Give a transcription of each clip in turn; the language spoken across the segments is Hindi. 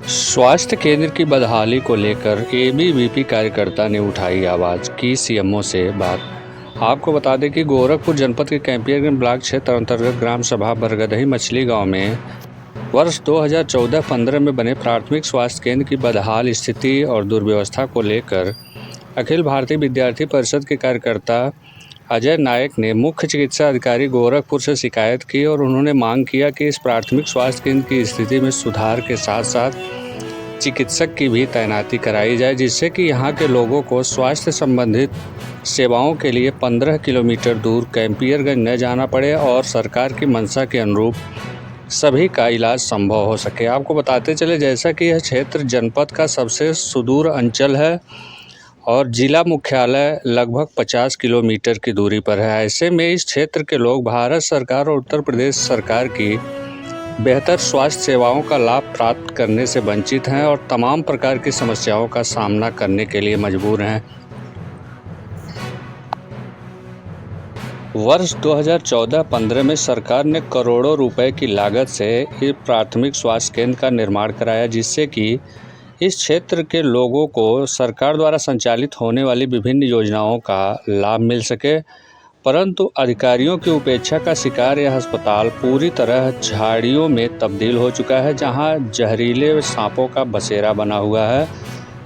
स्वास्थ्य केंद्र की बदहाली को लेकर एबीवीपी कार्यकर्ता ने उठाई आवाज़, की सीएमओ से बात। आपको बता दें कि गोरखपुर जनपद के कैंपियरगंज ब्लॉक क्षेत्र अंतर्गत ग्राम सभा बरगदही मछली गांव में वर्ष 2014-15 में बने प्राथमिक स्वास्थ्य केंद्र की बदहाल स्थिति और दुर्व्यवस्था को लेकर अखिल भारतीय विद्यार्थी परिषद के कार्यकर्ता अजय नायक ने मुख्य चिकित्सा अधिकारी गोरखपुर से शिकायत की और उन्होंने मांग किया कि इस प्राथमिक स्वास्थ्य केंद्र की स्थिति में सुधार के साथ साथ चिकित्सक की भी तैनाती कराई जाए, जिससे कि यहाँ के लोगों को स्वास्थ्य संबंधित सेवाओं के लिए 15 किलोमीटर दूर कैंपियरगंज न जाना पड़े और सरकार की मंशा के अनुरूप सभी का इलाज संभव हो सके। आपको बताते चले, जैसा कि यह क्षेत्र जनपद का सबसे सुदूर अंचल है और जिला मुख्यालय लगभग 50 किलोमीटर की दूरी पर है। ऐसे में इस क्षेत्र के लोग भारत सरकार और उत्तर प्रदेश सरकार की बेहतर स्वास्थ्य सेवाओं का लाभ प्राप्त करने से वंचित हैं और तमाम प्रकार की समस्याओं का सामना करने के लिए मजबूर हैं। वर्ष 2014-15 में सरकार ने करोड़ों रुपए की लागत से इस प्राथमिक स्वास्थ्य केंद्र का निर्माण कराया, जिससे कि इस क्षेत्र के लोगों को सरकार द्वारा संचालित होने वाली विभिन्न योजनाओं का लाभ मिल सके। परंतु अधिकारियों की उपेक्षा का शिकार यह अस्पताल पूरी तरह झाड़ियों में तब्दील हो चुका है, जहां जहरीले सांपों का बसेरा बना हुआ है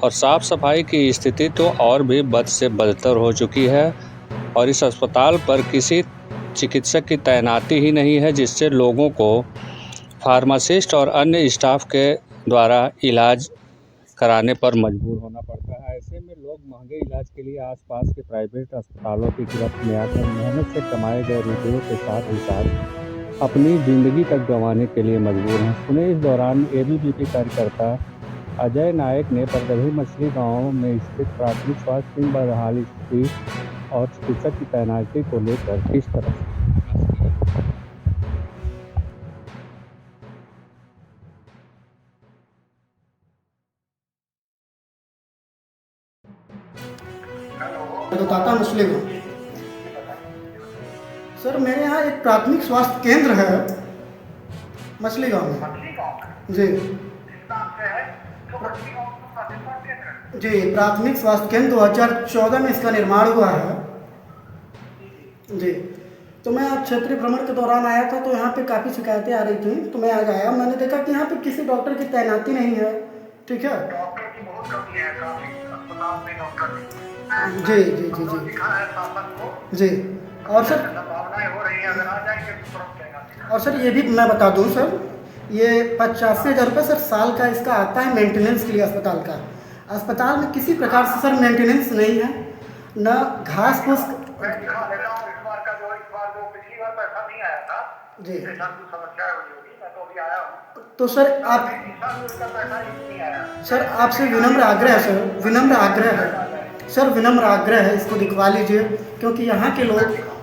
और साफ सफाई की स्थिति तो और भी बद से बदतर हो चुकी है और इस अस्पताल पर किसी चिकित्सक की तैनाती ही नहीं है, जिससे लोगों को फार्मासिस्ट और अन्य स्टाफ के द्वारा इलाज कराने पर मजबूर होना पड़ता है। ऐसे में लोग महंगे इलाज के लिए आसपास के प्राइवेट अस्पतालों की गिरफ्त में आकर मेहनत से कमाए गए रुपयों के साथ ही साथ अपनी ज़िंदगी तक गंवाने के लिए मजबूर हैं। सुने इस दौरान एबीवीपी कार्यकर्ता अजय नायक ने बरगदही मछली गांव में स्थित प्राथमिक स्वास्थ्य केंद्र बदहाल स्थिति और चिकित्सक की तैनाती को लेकर किस तरह बताता मछली गाँव। सर मेरे यहाँ एक प्राथमिक स्वास्थ्य केंद्र है मछली गाँव में। जी जी, प्राथमिक स्वास्थ्य केंद्र 2014 में इसका निर्माण हुआ है। जी, तो मैं आज क्षेत्रीय भ्रमण के दौरान आया था, तो यहाँ पे काफ़ी शिकायतें आ रही थी, तो मैं आज आया। मैंने देखा कि यहाँ पे किसी डॉक्टर की तैनाती नहीं है। ठीक है, डॉक्टर की बहुत कमी है, काफी अस्पताल में डॉक्टर जी जी जी जी दिखा है शासन को जी। और सर संभावनाएं हो रही है, अगर आ जाएंगे तो तुरंत जाएगा। और सर ये भी मैं बता दूं सर, ये 85,000 रुपये सर साल का इसका आता है मेंटेनेंस के लिए अस्पताल का। अस्पताल में किसी प्रकार से सर मेंटेनेंस नहीं है, न घास फूस। मैं दिखा देता हूँ, इस बार जो पिछली बार पैसा नहीं आया था जी, ऐसा कुछ समस्या हुई होगी, मैं तो अभी आया हूँ। तो सर आप इस साल उसका पैसा ही नहीं आया। सर आपसे विनम्र आग्रह है सर, विनम्र आग्रह है सर, विनम्र आग्रह है, इसको दिखवा लीजिए, क्योंकि यहाँ के लोग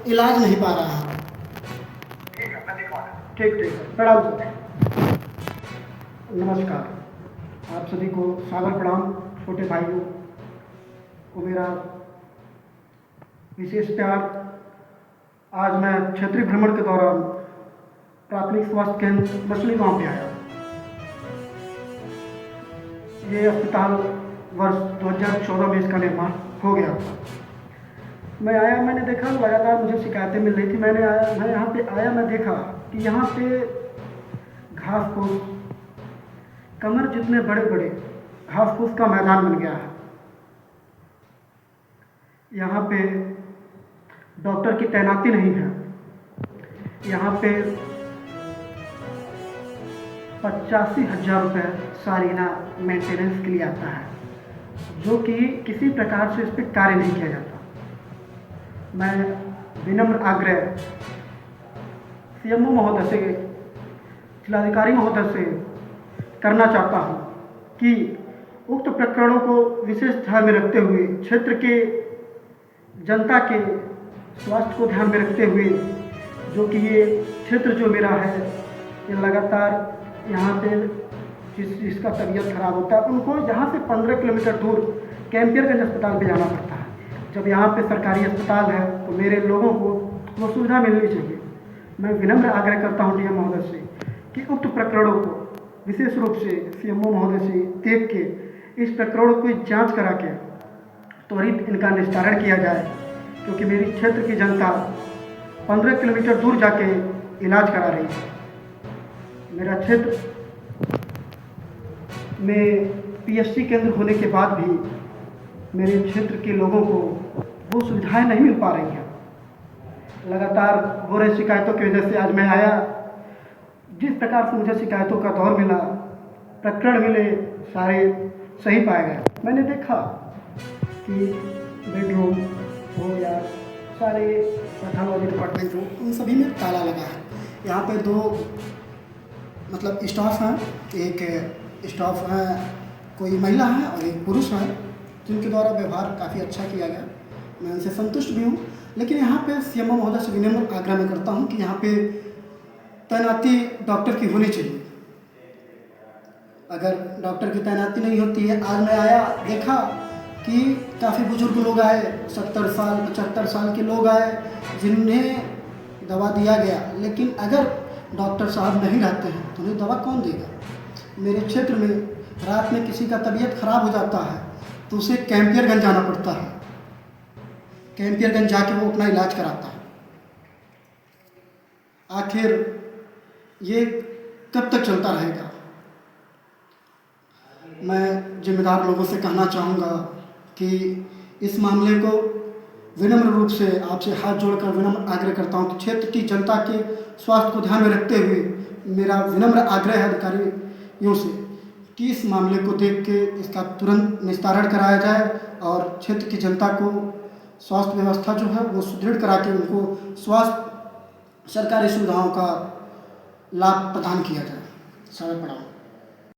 इलाज नहीं पा रहे हैं। ठीक है, मैं दिखवा देता हूँ। ठीक ठीक, प्रणाम सर। नमस्कार, आप सभी को सादर प्रणाम। छोटे भाइयों को मेरा विशेष प्यार। आज मैं क्षेत्रीय भ्रमण के दौरान प्राथमिक स्वास्थ्य केंद्र मछली गांव पे आया। ये अस्पताल वर्ष 2014 में इसका निर्माण हो गया था। मैं आया, मैंने देखा लगातार मुझे शिकायतें मिल रही थी। मैं यहाँ पे आया, मैं देखा कि यहाँ पे घास फूस, कमर जितने बड़े बड़े घास फूस का मैदान बन गया है। यहाँ पे डॉक्टर की तैनाती नहीं है। यहाँ पे 85,000 रुपये सालाना मेंटेनेंस के लिए आता है, जो कि किसी प्रकार से इस पर कार्य नहीं किया जाता। मैं विनम्र आग्रह सीएमओ महोदय से, जिलाधिकारी महोदय से करना चाहता हूँ कि उक्त प्रकरणों को विशेष ध्यान में रखते हुए, क्षेत्र के जनता के स्वास्थ्य को ध्यान में रखते हुए, जो कि ये क्षेत्र जो मेरा है, ये लगातार यहाँ पे जिसका तबीयत खराब होता है, उनको यहाँ से 15 किलोमीटर दूर कैंपियरगंज अस्पताल पे जाना पड़ता है। जब यहाँ पे सरकारी अस्पताल है तो मेरे लोगों को वो सुविधा मिलनी चाहिए। मैं विनम्र आग्रह करता हूँ डीएम महोदय से कि उक्त प्रकरणों को विशेष रूप से सीएमओ महोदय से देख के इस प्रकरण को जांच करा के त्वरित इनका निस्तारण किया जाए, क्योंकि मेरी क्षेत्र की जनता 15 किलोमीटर दूर जाके इलाज करा रही है। मेरा क्षेत्र में पीएचसी केंद्र होने के बाद भी मेरे क्षेत्र के लोगों को वो सुविधाएं नहीं मिल पा रही हैं। लगातार हो रही शिकायतों की वजह से आज मैं आया। जिस प्रकार से मुझे शिकायतों का दौर मिला, प्रकरण मिले, सारे सही पाए गए। मैंने देखा कि बेडरूम हो या सारे पैथोलॉजी डिपार्टमेंट हो, उन सभी में ताला लगा है। यहाँ पे 2 मतलब स्टाफ हैं, एक स्टाफ है कोई महिला है और एक पुरुष है, जिनके द्वारा व्यवहार काफ़ी अच्छा किया गया। मैं उनसे संतुष्ट भी हूँ। लेकिन यहाँ पे सीएमओ महोदय से विनम्र आग्रह मैं करता हूँ कि यहाँ पे तैनाती डॉक्टर की होनी चाहिए। अगर डॉक्टर की तैनाती नहीं होती है, आज मैं आया देखा कि काफ़ी बुजुर्ग लोग आए, 70 साल 75 साल के लोग आए, जिन्हें दवा दिया गया, लेकिन अगर डॉक्टर साहब नहीं रहते हैं तो उन्हें दवा कौन देगा। मेरे क्षेत्र में रात में किसी का तबीयत खराब हो जाता है तो उसे कैंपियरगंज जाना पड़ता है। कैंपियरगंज जाके वो अपना इलाज कराता है। आखिर ये कब तक चलता रहेगा। मैं जिम्मेदार लोगों से कहना चाहूँगा कि इस मामले को विनम्र रूप से आपसे हाथ जोड़कर विनम्र आग्रह करता हूँ कि क्षेत्र की जनता के स्वास्थ्य को ध्यान में रखते हुए मेरा विनम्र आग्रह है अधिकारियों से कि इस मामले को देख के इसका तुरंत निस्तारण कराया जाए और क्षेत्र की जनता को स्वास्थ्य व्यवस्था जो है वो सुदृढ़ करा के उनको स्वास्थ्य सरकारी सुविधाओं का लाभ प्रदान किया जाए। समय पड़ा।